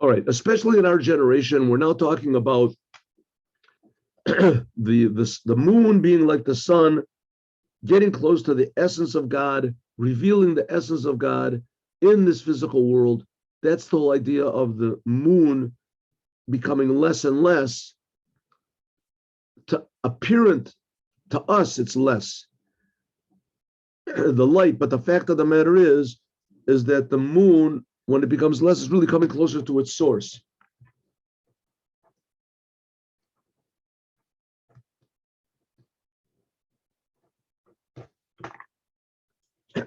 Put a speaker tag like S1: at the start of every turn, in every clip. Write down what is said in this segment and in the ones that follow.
S1: All right, especially in our generation, we're now talking about the moon being like the sun, getting close to the essence of God, revealing the essence of God in this physical world. That's the whole idea of the moon becoming less and less. To apparent to us, it's less the light, but the fact of the matter is that the moon, when it becomes less, is really coming closer to its source.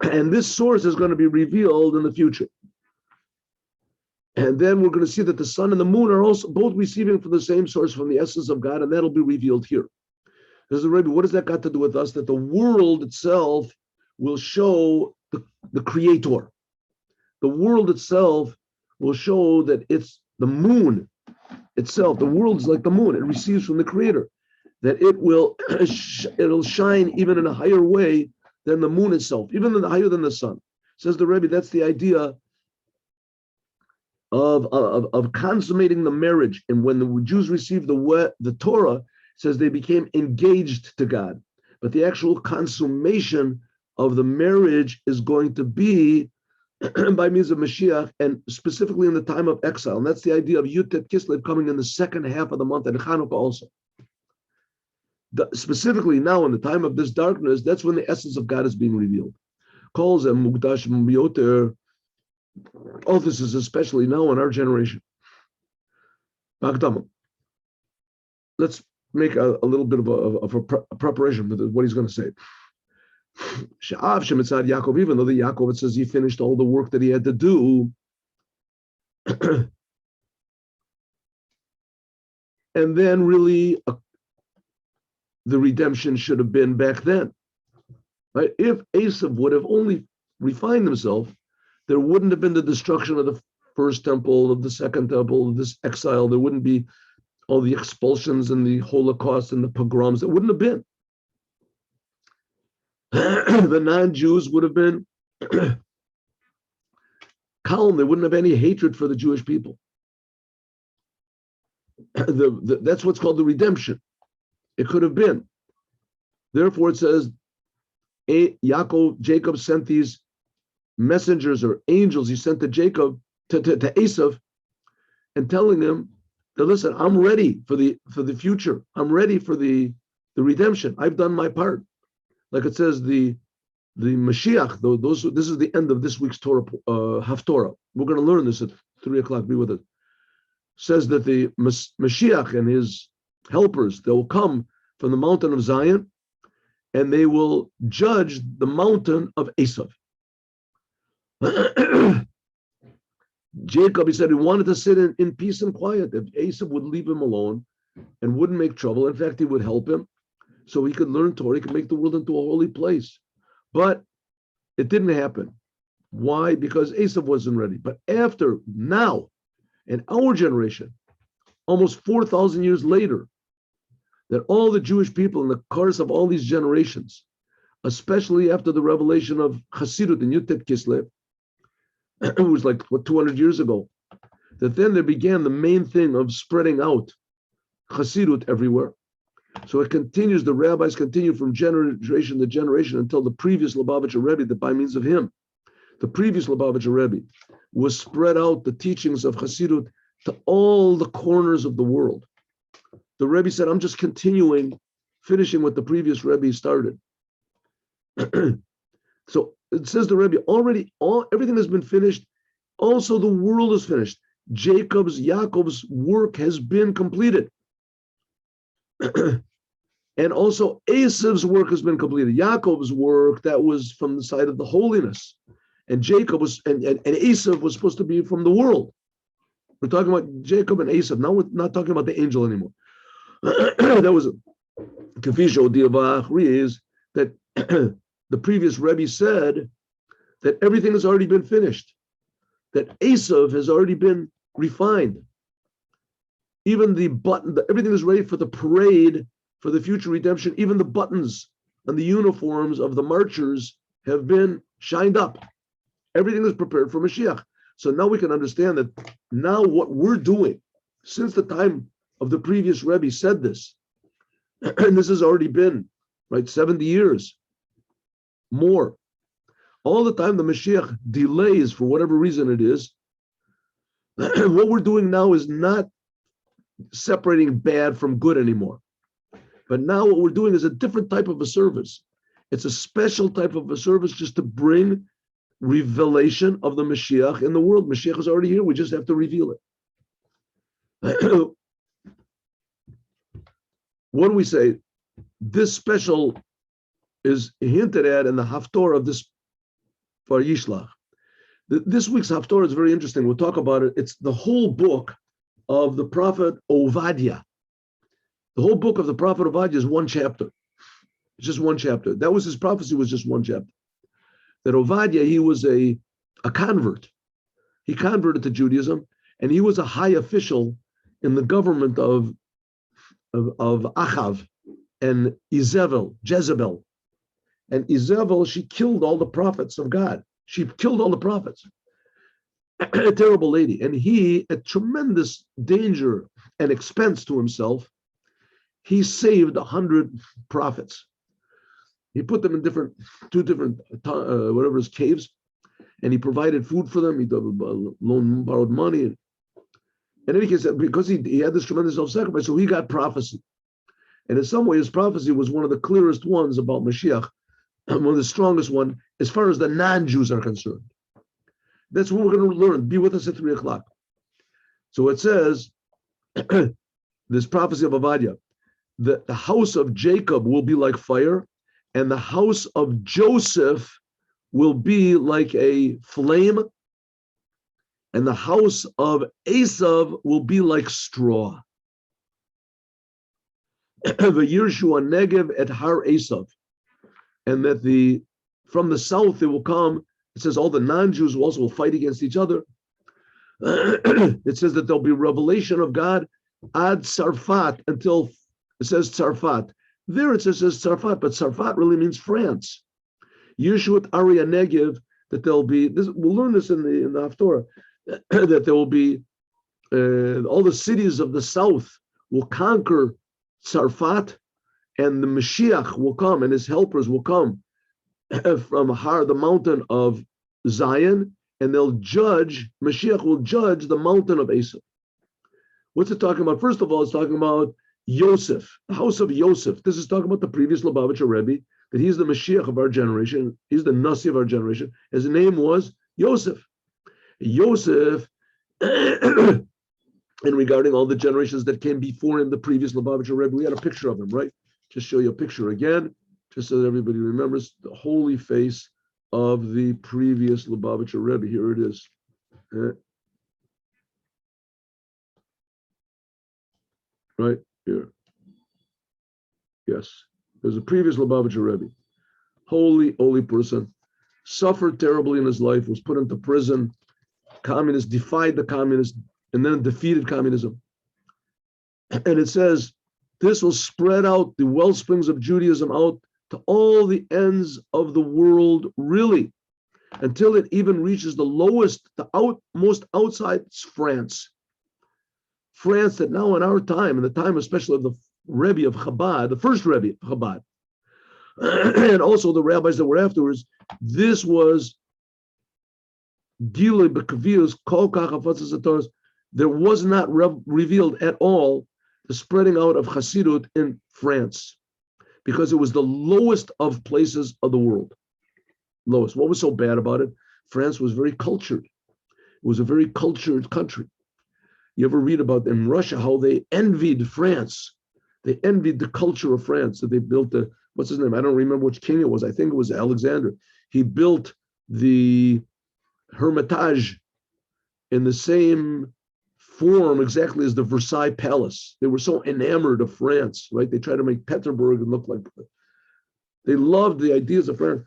S1: And this source is going to be revealed in the future. And then we're going to see that the sun and the moon are also both receiving from the same source, from the essence of God, and that'll be revealed here. There's the Rebbe, what does that got to do with us? That the world itself will show the creator. The world itself will show that it's the moon itself. The world is like the moon. It receives from the creator. That it'll shine even in a higher way than the moon itself, even higher than the sun. Says the Rebbe, that's the idea of consummating the marriage. And when the Jews received the Torah, it says they became engaged to God. But the actual consummation of the marriage is going to be by means of Mashiach, and specifically in the time of exile. And that's the idea of Yutet Kislev coming in the second half of the month, and Chanukah also. Specifically now, in the time of this darkness, that's when the essence of God is being revealed. Calls them Mugdash Myoter. All this is especially now in our generation. Let's make a little bit of a preparation for what he's going to say. Even though the Yaakov, it says he finished all the work that he had to do, and then really the redemption should have been back then, right? If Esav would have only refined himself, there wouldn't have been the destruction of the first temple, of the second temple, of this exile. There wouldn't be all the expulsions and the Holocaust and the pogroms. There wouldn't have been. The non-Jews would have been calm. They wouldn't have any hatred for the Jewish people. That's what's called the redemption. It could have been. Therefore, it says, Jacob sent these messengers or angels. He sent to Jacob, to Esav, and telling him that, listen, I'm ready for the future. I'm ready for the redemption. I've done my part. Like it says, the Moshiach, this is the end of this week's Torah, Haftorah. We're going to learn this at 3:00. Be with it. Says that the Moshiach and his helpers, they will come from the mountain of Zion, and they will judge the mountain of Esav. Jacob, he said, he wanted to sit in peace and quiet. If Esav would leave him alone and wouldn't make trouble, in fact, he would help him, so he could learn Torah, he could make the world into a holy place. But it didn't happen. Why? Because Esav wasn't ready. But after, now, in our generation, almost 4,000 years later, that all the Jewish people in the course of all these generations, especially after the revelation of Hasidut in Yutet Kislev, it was like, 200 years ago, that then there began the main thing of spreading out Hasidut everywhere. So it continues, the rabbis continue from generation to generation until the previous Lubavitcher Rebbe, that by means of him, the previous Lubavitcher Rebbe, was spread out the teachings of Hasidut to all the corners of the world. The Rebbe said, I'm just finishing what the previous Rebbe started. So it says the Rebbe, everything has been finished. Also, the world is finished. Yaakov's work has been completed. And also Esav's work has been completed. Yaakov's work, that was from the side of the holiness. And Jacob was, and Esav was supposed to be from the world. We're talking about Jacob and Esav. Now we're not talking about the angel anymore. That was Kafisho Diavach is that the previous Rebbe said that everything has already been finished, that Esav has already been refined. Even the button, everything is ready for the parade, for the future redemption. Even the buttons on the uniforms of the marchers have been shined up. Everything is prepared for Mashiach. So now we can understand that now what we're doing, since the time of the previous Rebbe said this, and this has already been, right, 70 years, more. All the time the Mashiach delays for whatever reason it is. What we're doing now is not separating bad from good anymore. But now what we're doing is a different type of a service. It's a special type of a service just to bring revelation of the Mashiach in the world. Mashiach is already here. We just have to reveal it. When we say this special is hinted at in the Haftorah of this Var Yishlach. This week's Haftorah is very interesting. We'll talk about it. It's the whole book of the prophet Ovadia. The whole book of the prophet Ovadia is one chapter. It's just one chapter. That was his prophecy, was just one chapter. That Ovadia, he was a convert. He converted to Judaism, and he was a high official in the government of Achav and Jezebel. And Jezebel, she killed all the prophets of God. She killed all the prophets. A terrible lady. And he, at tremendous danger and expense to himself, he saved 100 prophets. He put them in two different caves, and he provided food for them. He borrowed money. And in any case, because he had this tremendous self-sacrifice, so he got prophecy. And in some ways, prophecy was one of the clearest ones about Mashiach, one of the strongest one, as far as the non-Jews are concerned. That's what we're going to learn. Be with us at 3:00. So it says, this prophecy of Ovadia, the house of Jacob will be like fire, and the house of Joseph will be like a flame, and the house of Esav will be like straw. V'yirshu Negev et Har Esav, and that from the south they will come. It says all the non-Jews also will fight against each other. It says that there'll be revelation of God ad Sarfat, until it says Sarfat. There it says Sarfat, but Sarfat really means France. Yeshut Arya Negev, that there'll be this. We'll learn this in the Haftorah, that there will be all the cities of the south will conquer Sarfat, and the Mashiach will come, and his helpers will come from Har, the mountain of Zion, and Mashiach will judge the mountain of Esav. What's it talking about? First of all, it's talking about Yosef, the house of Yosef. This is talking about the previous Lubavitcher Rebbe, that he's the Mashiach of our generation. He's the Nasi of our generation. His name was Yosef. Yosef, and regarding all the generations that came before him, the previous Lubavitcher Rebbe, we had a picture of him, right? Just show you a picture again, just so that everybody remembers the holy face of the previous Lubavitcher Rebbe. Here it is. Right here. Yes. There's a previous Lubavitcher Rebbe. Holy person. Suffered terribly in his life, was put into prison. Communists, defied the communists, and then defeated communism. And it says, this will spread out the well springs of Judaism out to all the ends of the world, really, until it even reaches the lowest, most outside France. France, that now in our time, in the time especially of the Rebbe of Chabad, the first Rebbe of Chabad, and also the rabbis that were afterwards, this was there was not revealed at all the spreading out of Chassidut in France, because it was the lowest of places of the world. Lowest. What was so bad about it? France was very cultured. It was a very cultured country. You ever read about in Russia how they envied France? They envied the culture of France. So they built what's his name? I don't remember which king it was. I think it was Alexander. He built the Hermitage in the same form exactly as the Versailles Palace. They were so enamored of France, right? They tried to make Petersburg look like, they loved the ideas of France.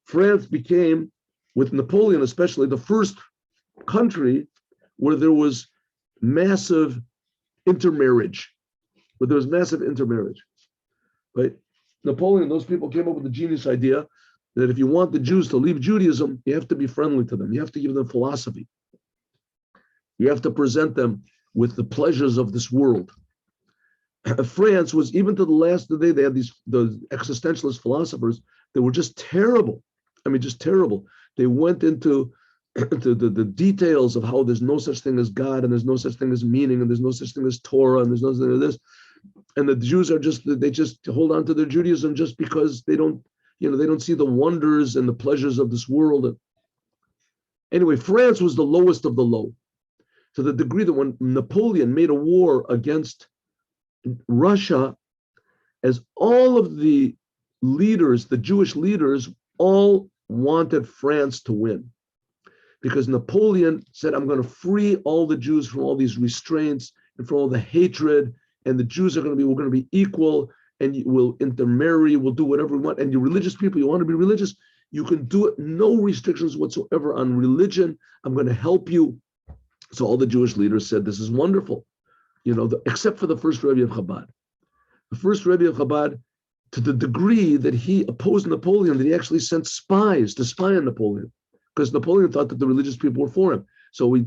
S1: France became, with Napoleon especially, the first country where there was massive intermarriage, right? Napoleon, those people came up with the genius idea that if you want the Jews to leave Judaism, you have to be friendly to them. You have to give them philosophy. You have to present them with the pleasures of this world. France was, even to the last day, they had the existentialist philosophers. They were just terrible. I mean, just terrible. They went into the details of how there's no such thing as God, and there's no such thing as meaning, and there's no such thing as Torah, and there's no such thing as this. And the Jews are they just hold on to their Judaism just because they don't see the wonders and the pleasures of this world. Anyway, France was the lowest of the low, to the degree that when Napoleon made a war against Russia, as all of the leaders, the Jewish leaders, all wanted France to win. Because Napoleon said, I'm going to free all the Jews from all these restraints and from all the hatred, and the Jews we're going to be equal, and we'll intermarry, we'll do whatever we want. And you religious people, you want to be religious, you can do it, no restrictions whatsoever on religion. I'm going to help you. So all the Jewish leaders said, this is wonderful, except for the first Rebbe of Chabad. The first Rebbe of Chabad, to the degree that he opposed Napoleon, that he actually sent spies to spy on Napoleon, because Napoleon thought that the religious people were for him. So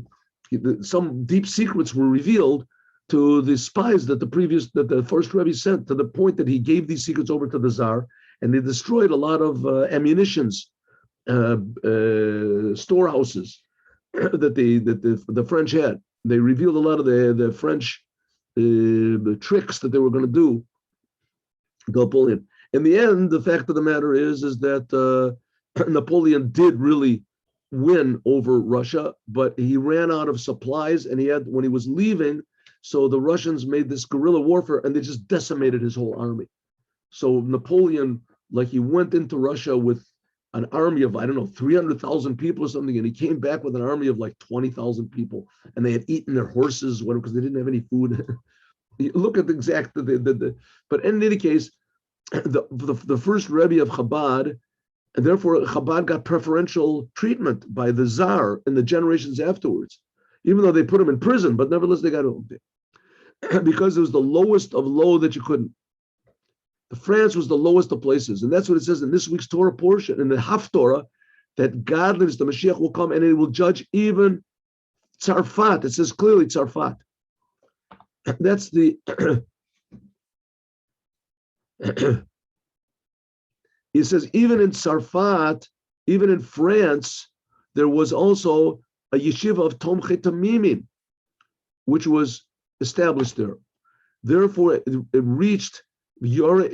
S1: some deep secrets were revealed to the spies that the first Rebbe sent, to the point that he gave these secrets over to the Tsar, and they destroyed a lot of ammunitions, storehouses that the French had. They revealed a lot of the French tricks that they were going to do to Napoleon. In the end, the fact of the matter is that Napoleon did really win over Russia, but he ran out of supplies, and when he was leaving, so the Russians made this guerrilla warfare, and they just decimated his whole army. So Napoleon, he went into Russia with an army of, 300,000 people or something, and he came back with an army of 20,000 people, and they had eaten their horses, because they didn't have any food. You look at the exact, but in any case, the first Rebbe of Chabad, and therefore Chabad got preferential treatment by the Tsar in the generations afterwards, even though they put him in prison, but nevertheless they got him because it was the lowest of low that you couldn't. France was the lowest of places, and that's what it says in this week's Torah portion, in the Haftorah, that godliness, the Mashiach will come and it will judge even Tzarfat. It says clearly Tzarfat. That's the he says even in Tzarfat, even in France, there was also a yeshiva of Tomchei Tamimim, which was established there. Therefore, it reached Har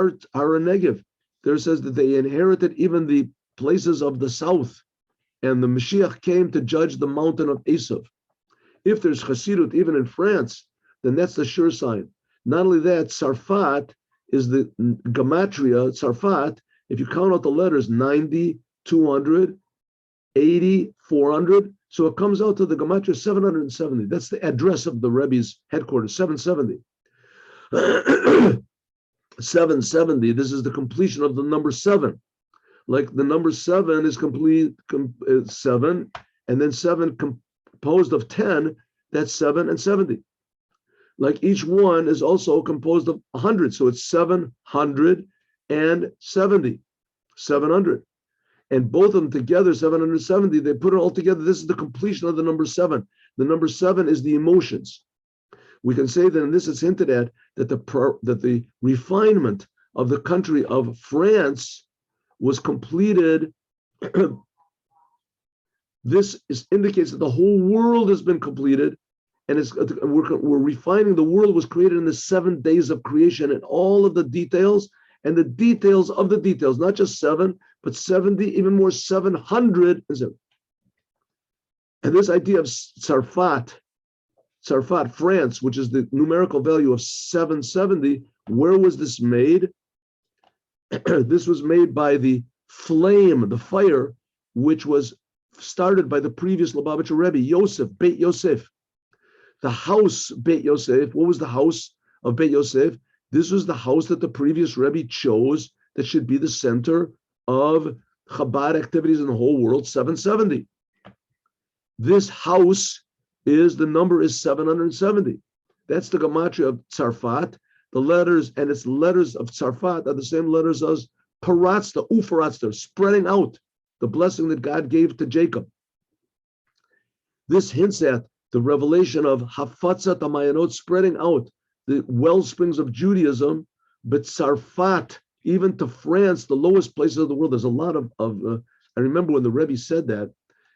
S1: Negev. There says that they inherited even the places of the south, and the Mashiach came to judge the mountain of Esav. If there's Chassidut even in France, then that's the sure sign. Not only that, Tzarfat is the gematria. Tzarfat, if you count out the letters, 90, 200, 80, 400, so it comes out to the gematria 770. That's the address of the Rebbe's headquarters, 770. 770, this is the completion of the number 7. Like the number 7 is complete, 7, and then 7 composed of 10, that's 7 and 70. Like each one is also composed of 100, so it's 770, 700. And both of them together, 770, they put it all together. This is the completion of the number 7. The number 7 is the emotions. We can say that in this it's hinted at that the refinement of the country of France was completed. This indicates that the whole world has been completed, and we're refining. The world was created in the 7 days of creation, and all of the details, and the details of the details, not just 7, but 70, even more, 700. And this idea of Tzarfat, France, which is the numerical value of 770, where was this made? This was made by the flame, the fire, which was started by the previous Lubavitcher Rebbe, Yosef, Beit Yosef. The house, Beit Yosef, what was the house of Beit Yosef? This was the house that the previous Rebbe chose that should be the center of Chabad activities in the whole world, 770. This house the number is 770. That's the gematria of Tzarfat. The letters, and its letters of Tzarfat are the same letters as Paratzta, ufaratzta, spreading out the blessing that God gave to Jacob. This hints at the revelation of Hafatzat Amayanot, spreading out the well springs of Judaism, but Sarfat, even to France, the lowest places of the world. There's a lot of I remember when the Rebbe said that,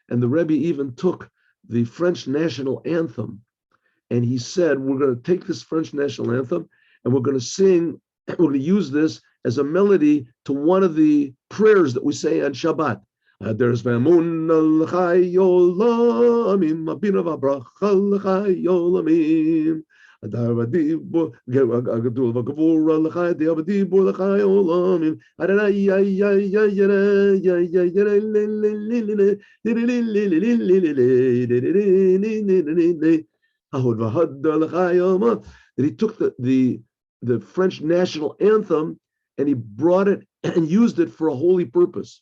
S1: and the Rebbe even took the French national anthem, and he said, we're going to take this French national anthem, and we're going to sing, we're going to use this as a melody to one of the prayers that we say on Shabbat. There's Vamun al Chayolamim, Abina Vabrach al Chayolamim. Adavadibu, Gagadul Vagavur al Chay, Diabadibu Chayolamim. That he took the French national anthem and he brought it and used it for a holy purpose.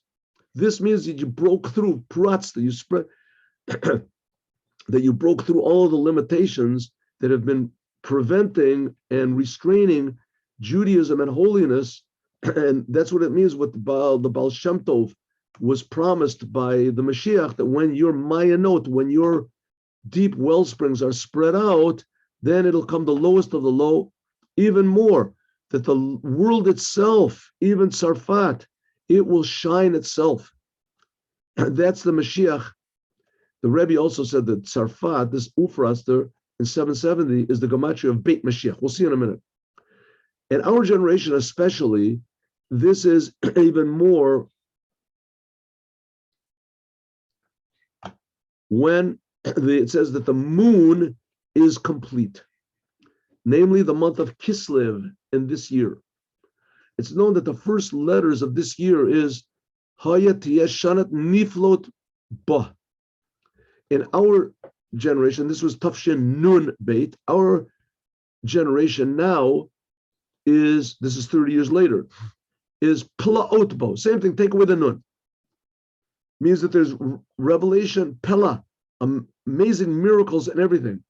S1: This means that you broke through that you spread that you broke through all the limitations that have been preventing and restraining Judaism and holiness. And that's what it means with the Baal Shem Tov was promised by the Moshiach, that when your mayanot, when your deep well springs are spread out, then it'll come the lowest of the low, even more, that the world itself, even Sarfat, it will shine itself. And that's the Mashiach. The Rebbe also said that Sarfat, this Ufraster in 770, is the gematria of Beit Mashiach. We'll see in a minute. In our generation especially, this is even more when it says that the moon is complete, namely the month of Kislev in this year. It's known that the first letters of this year is Hayat Yeshanat Niflot Ba. In our generation, this was Tafshin Nun Beit. Our generation now this is 30 years later, is Plaot Bo. Same thing, take away the Nun. Means that there's revelation, Pella, amazing miracles and everything.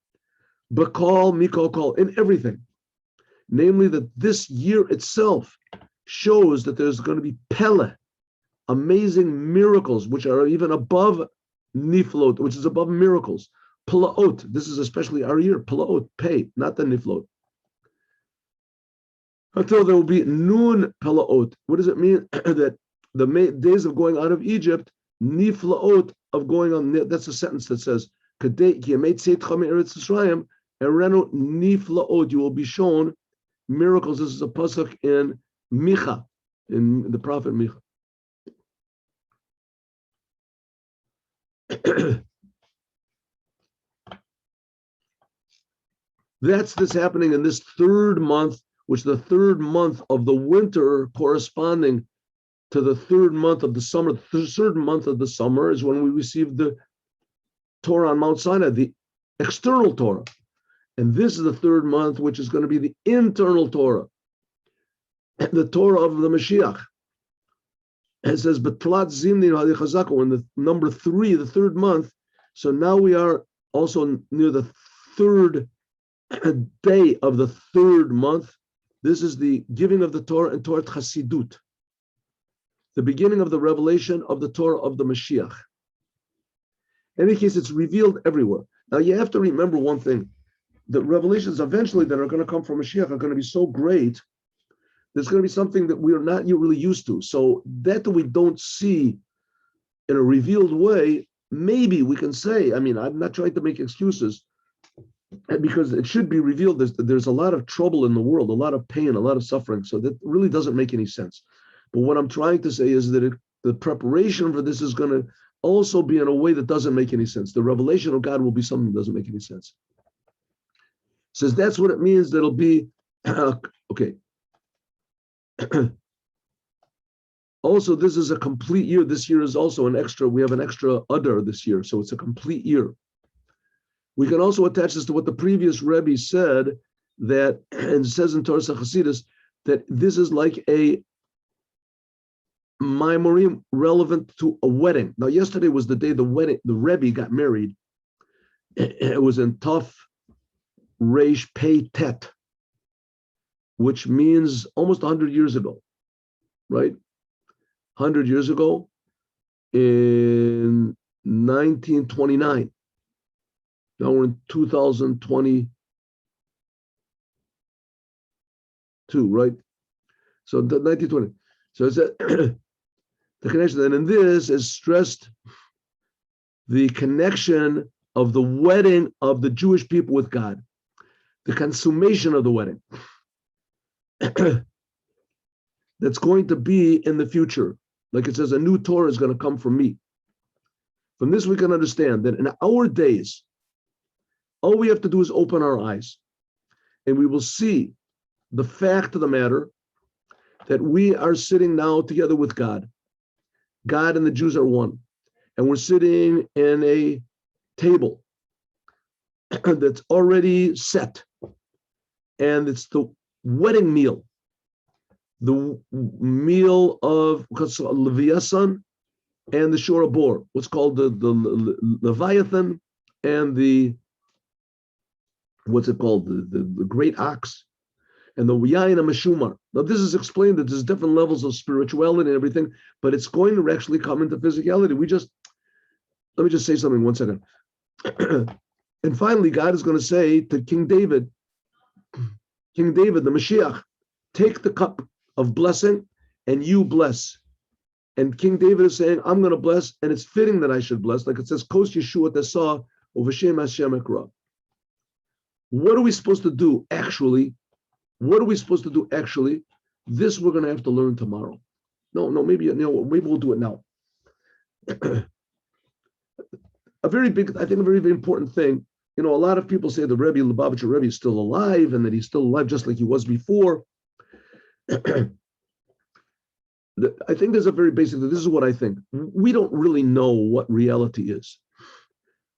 S1: Bakal, Mikal, in everything. Namely that this year itself shows that there's going to be Pella, amazing miracles, which are even above Niflot, which is above miracles. Plaot, this is especially our year, Plaot, pay, not the Niflot. Until there will be Nun Plaot. What does it mean? That the days of going out of Egypt, Niflaot, of going on, that's a sentence that says, you will be shown miracles. This is a pasuk in Micha, in the prophet Micha. That's this happening in this third month, which the third month of the winter corresponding to the third month of the summer. The third month of the summer is when we receive the Torah on Mount Sinai, the external Torah. And this is the third month, which is going to be the internal Torah, the Torah of the Mashiach. And it says, Betlat Zimni Halichazako, in the number 3, the third month. So now we are also near the third day of the third month. This is the giving of the Torah and Torah Chasidut, the beginning of the revelation of the Torah of the Mashiach. In any case, it's revealed everywhere. Now you have to remember one thing: the revelations eventually that are going to come from Mashiach are going to be so great. There's going to be something that we are not really used to. So that we don't see in a revealed way, maybe we can say, I mean, I'm not trying to make excuses, because it should be revealed. There's a lot of trouble in the world, a lot of pain, a lot of suffering. So that really doesn't make any sense. But what I'm trying to say is that the preparation for this is going to also be in a way that doesn't make any sense. The revelation of God will be something that doesn't make any sense. Says that's what it means. That'll be okay. Also, this is a complete year. This year is also an extra. We have an extra Adar this year, so it's a complete year. We can also attach this to what the previous Rebbe said, that, and says in Torah Chasidus, that this is like a Maimurim relevant to a wedding. Now, yesterday was the day the Rebbe got married. It was in Tov Reish Pei Tet, which means almost 100 years ago, right? 100 years ago in 1929. Now we're in 2022, right? So the 1920. So it's the connection. And in this is stressed the connection of the wedding of the Jewish people with God, the consummation of the wedding. That's going to be in the future. Like it says, a new Torah is going to come from me. From this, we can understand that in our days, all we have to do is open our eyes, and we will see the fact of the matter that we are sitting now together with God. God and the Jews are one. And we're sitting in a table that's already set. And it's the wedding meal. The meal of Leviathan and the Shor Bor, what's called the Leviathan and the, what's it called? The great ox and the Yain and Meshumar. Now, this is explained that there's different levels of spirituality and everything, but it's going to actually come into physicality. Let me just say something 1 second. And finally, God is going to say to King David, the Moshiach, take the cup of blessing and you bless. And King David is saying, I'm going to bless, and it's fitting that I should bless. Like it says, Kos Yeshua Tesah Uvashem Hashem Ekra. What are we supposed to do actually? This we're going to have to learn tomorrow. No, maybe we'll do it now. A very, very important thing. A lot of people say the Rebbe, Lubavitcher Rebbe, is still alive, and that he's still alive just like he was before. I think there's a very basic, this is what I think. We don't really know what reality is.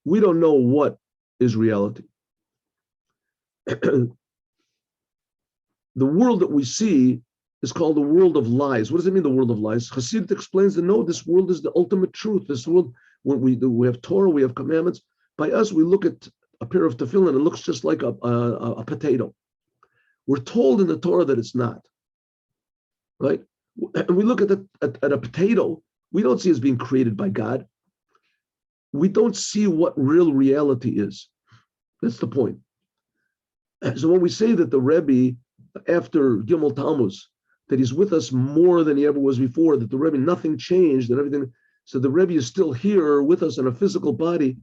S1: We don't know what is reality. The world that we see is called the world of lies. What does it mean, the world of lies? Chassidut explains that no, this world is the ultimate truth. This world, when we have Torah, we have commandments. By us, we look at a pair of tefillin, and it looks just like a potato. We're told in the Torah that it's not, right? And we look at a potato, we don't see it as being created by God. We don't see what real reality is. That's the point. So when we say that the Rebbe, after Gimel Tammuz, that he's with us more than he ever was before, that the Rebbe, nothing changed and everything, so the Rebbe is still here with us in a physical body,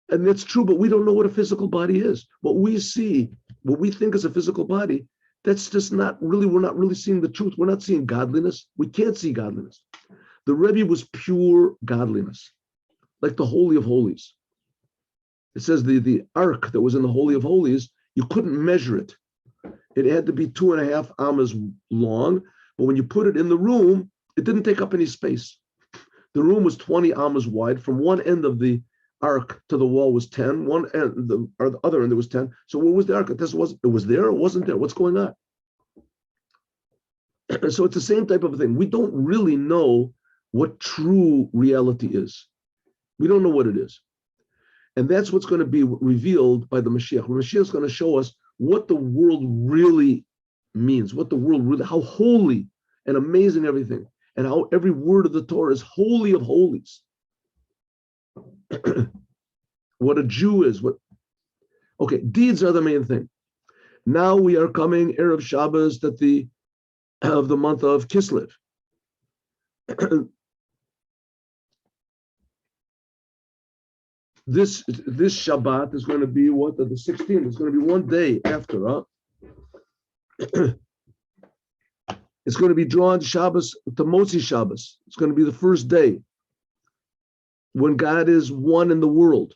S1: and that's true, but we don't know what a physical body is. What we see, what we think is a physical body, that's just not really, we're not really seeing the truth. We're not seeing godliness. We can't see godliness. The Rebbe was pure godliness, like the Holy of Holies. It says the ark that was in the Holy of Holies, you couldn't measure it. It had to be 2.5 amas long, but when you put it in the room, it didn't take up any space. The room was 20 amas wide. From one end of the ark to the wall was 10. One end, the other end, there was 10. So where was the ark? It was there, it wasn't there. What's going on? So it's the same type of a thing. We don't really know what true reality is. We don't know what it is. And that's what's going to be revealed by the Mashiach. The Mashiach is going to show us what the world really means, what the world really, how holy and amazing everything, and how every word of the Torah is holy of holies. What a Jew is. Okay, deeds are the main thing. Now we are coming Erev Shabbos of the month of Kislev. This Shabbat is going to be what? The 16th. It's going to be one day after, It's going to be drawn Shabbos to Motzi Shabbos. It's going to be the first day when God is one in the world.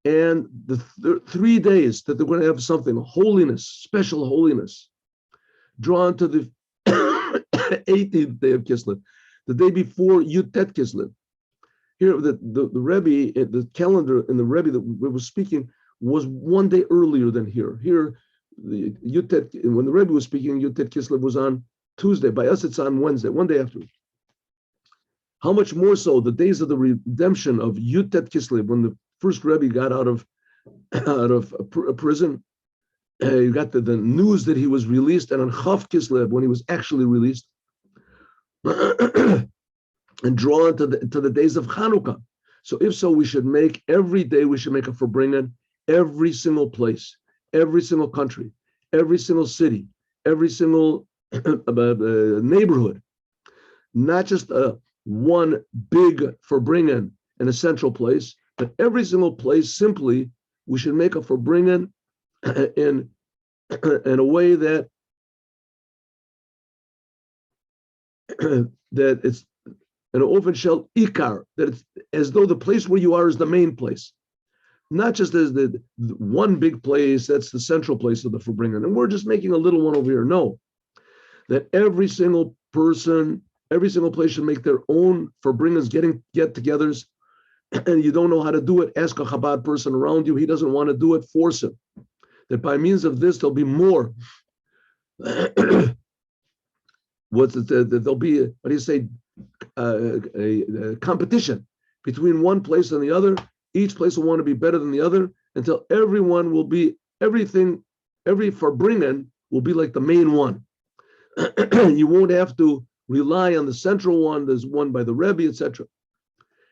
S1: And the 3 days that they're going to have something, holiness, special holiness, drawn to the 18th day of Kislev, the day before Yutet Kislev. Here, the Rebbe, the calendar in the Rebbe that we were speaking was one day earlier than here. Here, the Yutet, when the Rebbe was speaking, Yutet Kislev was on Tuesday. By us, it's on Wednesday, one day after. How much more so the days of the redemption of Yutet Kislev, when the first Rebbe got out of prison, you got the news that he was released, and on Chav Kislev, when he was actually released, and draw into the days of Chanukah. So if so, we should make every day, we should make a Farbrengen, every single place, every single country, every single city, every single neighborhood, not just one big Farbrengen in a central place, but every single place, simply, we should make a Farbrengen in a way that that it's an open shell ikar, that it's as though the place where you are is the main place, not just as the one big place that's the central place of the Farbrengen, and we're just making a little one over here. No, that every single person, every single place should make their own Farbrengens, get-togethers, and you don't know how to do it, ask a Chabad person around you. He doesn't want to do it, force him. That by means of this, there'll be more. There'll be, what do you say, a competition between one place and the other. Each place will want to be better than the other until everyone will be, every Farbrengen will be like the main one. You won't have to rely on the central one. There's one by the Rebbe, etc.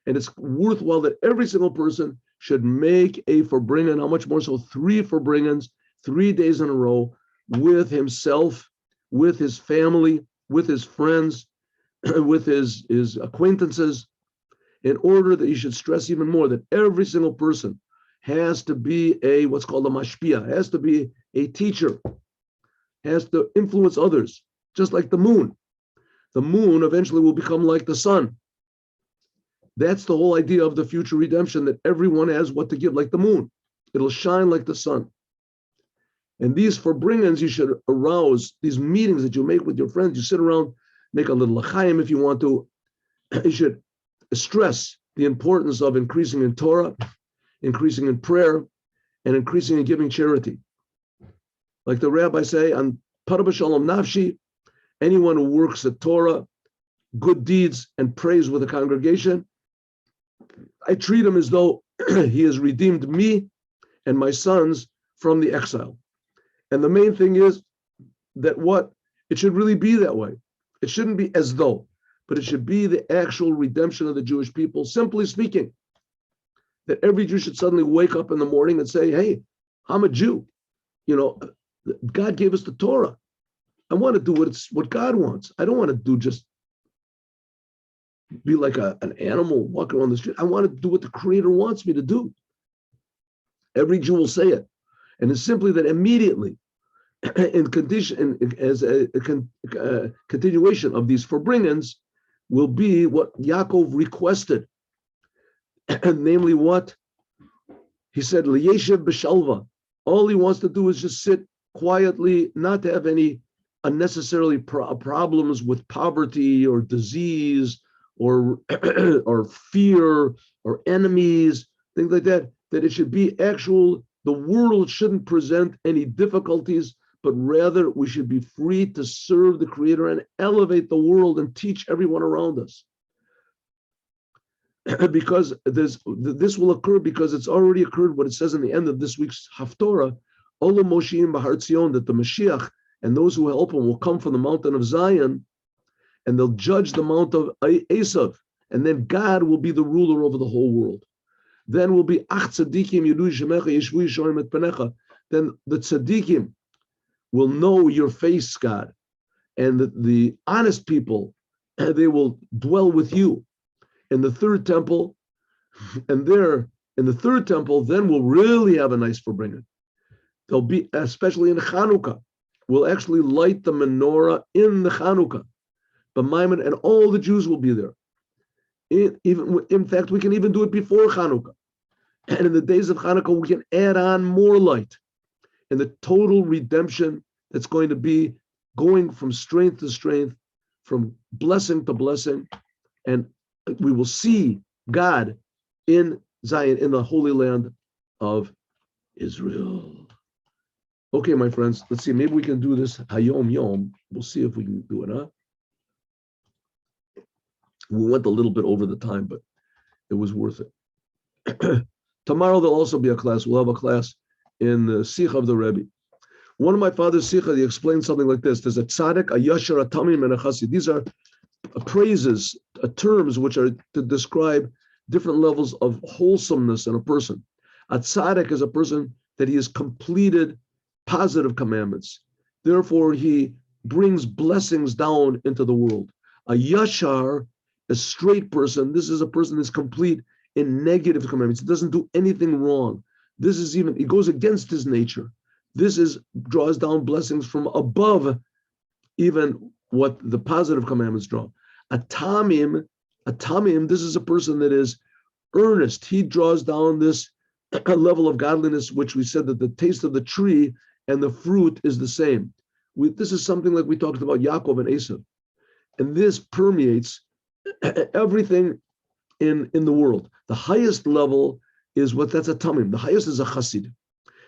S1: And it's worthwhile that every single person should make a Farbrengen. How much more so? 3 Farbrengens, 3 days in a row, with himself, with his family, with his friends, with his acquaintances, in order that you should stress even more that every single person has to be what's called a mashpia, has to be a teacher, has to influence others, just like the moon. The moon eventually will become like the sun. That's the whole idea of the future redemption, that everyone has what to give, like the moon. It'll shine like the sun. And these Farbrengens, you should arouse, these meetings that you make with your friends, you sit around, make a little l'chaim if you want to. You should stress the importance of increasing in Torah, increasing in prayer, and increasing in giving charity. Like the rabbis say, on Parah B'Shalom Nafshi, anyone who works at Torah, good deeds, and prays with the congregation, I treat him as though he has redeemed me and my sons from the exile. And the main thing is that it should really be that way. It shouldn't be as though, but it should be the actual redemption of the Jewish people. Simply speaking, that every Jew should suddenly wake up in the morning and say, hey, I'm a Jew. You know, God gave us the Torah. I want to do what God wants. I don't want to just be like an animal walking around the street. I want to do what the Creator wants me to do. Every Jew will say it. And it's simply that immediately, in condition, as a continuation of these Farbrengens, will be what Yaakov requested, namely what he said, Liyeshev b'shalva. All he wants to do is just sit quietly, not to have any unnecessarily problems with poverty or disease or or fear or enemies, things like that. That it should be actual. The world shouldn't present any difficulties, but rather we should be free to serve the Creator and elevate the world and teach everyone around us. Because this will occur because it's already occurred what it says in the end of this week's Haftorah, Ola Moshiach Bahar Tzion, that the Moshiach and those who help him will come from the mountain of Zion and they'll judge the mount of Esav, and then God will be the ruler over the whole world. Then will be Ach Tzadikim Yedu Shemecha Yeshvu Yishorim Et Panecha. Then the Tzadikim will know your face, God, and the honest people, they will dwell with you in the third temple, and there in the third temple, then we'll really have a nice Farbrengen. There'll be, especially in Chanukah, we'll actually light the menorah in the Chanukah, and all the Jews will be there. In fact, we can even do it before Chanukah. And in the days of Chanukah, we can add on more light. And the total redemption that's going to be going from strength to strength, from blessing to blessing. And we will see God in Zion, in the Holy Land of Israel. Okay, my friends, let's see. Maybe we can do this Hayom Yom. We'll see if we can do it, huh? We went a little bit over the time, but it was worth it. Tomorrow there'll also be a class. We'll have a class in the Sikh of the Rebbe. One of my father's Sikha, he explained something like this. There's a tzaddik, a yashar, a tamim, and a chassid. These are praises, terms which are to describe different levels of wholesomeness in a person. A tzaddik is a person that he has completed positive commandments. Therefore, he brings blessings down into the world. A yashar, a straight person, this is a person that's complete in negative commandments. He doesn't do anything wrong. This is even, he goes against his nature. This is draws down blessings from above even what the positive commandments draw. A tamim, this is a person that is earnest. He draws down this level of godliness, which we said that the taste of the tree and the fruit is the same. This is something like we talked about Yaakov and Esav. And this permeates everything in the world. The highest level is that's a tamim. The highest is a chassid.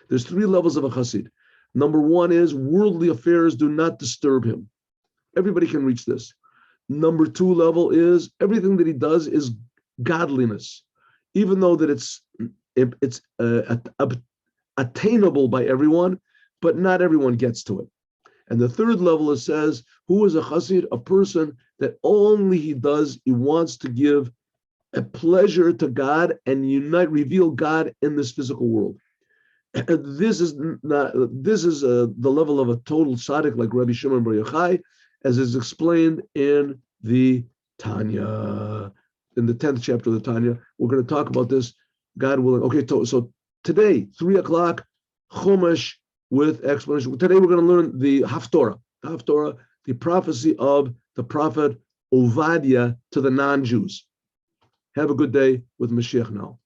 S1: There's 3 levels of a chassid. Number 1 is worldly affairs do not disturb him. Everybody can reach this. Number 2 level is everything that he does is godliness, even though that it's attainable by everyone, but not everyone gets to it. And the 3rd level, it says, who is a chassid? A person that only he wants to give a pleasure to God and reveal God in this physical world. And this is the level of a total tzaddik like Rabbi Shimon Bar Yochai, as is explained in the Tanya, in the 10th chapter of the Tanya. We're going to talk about this, God willing. Okay, so today, 3:00, Chumash with explanation. Today we're going to learn the Haftorah, the prophecy of the prophet Ovadia to the non-Jews. Have a good day with Moshiach now.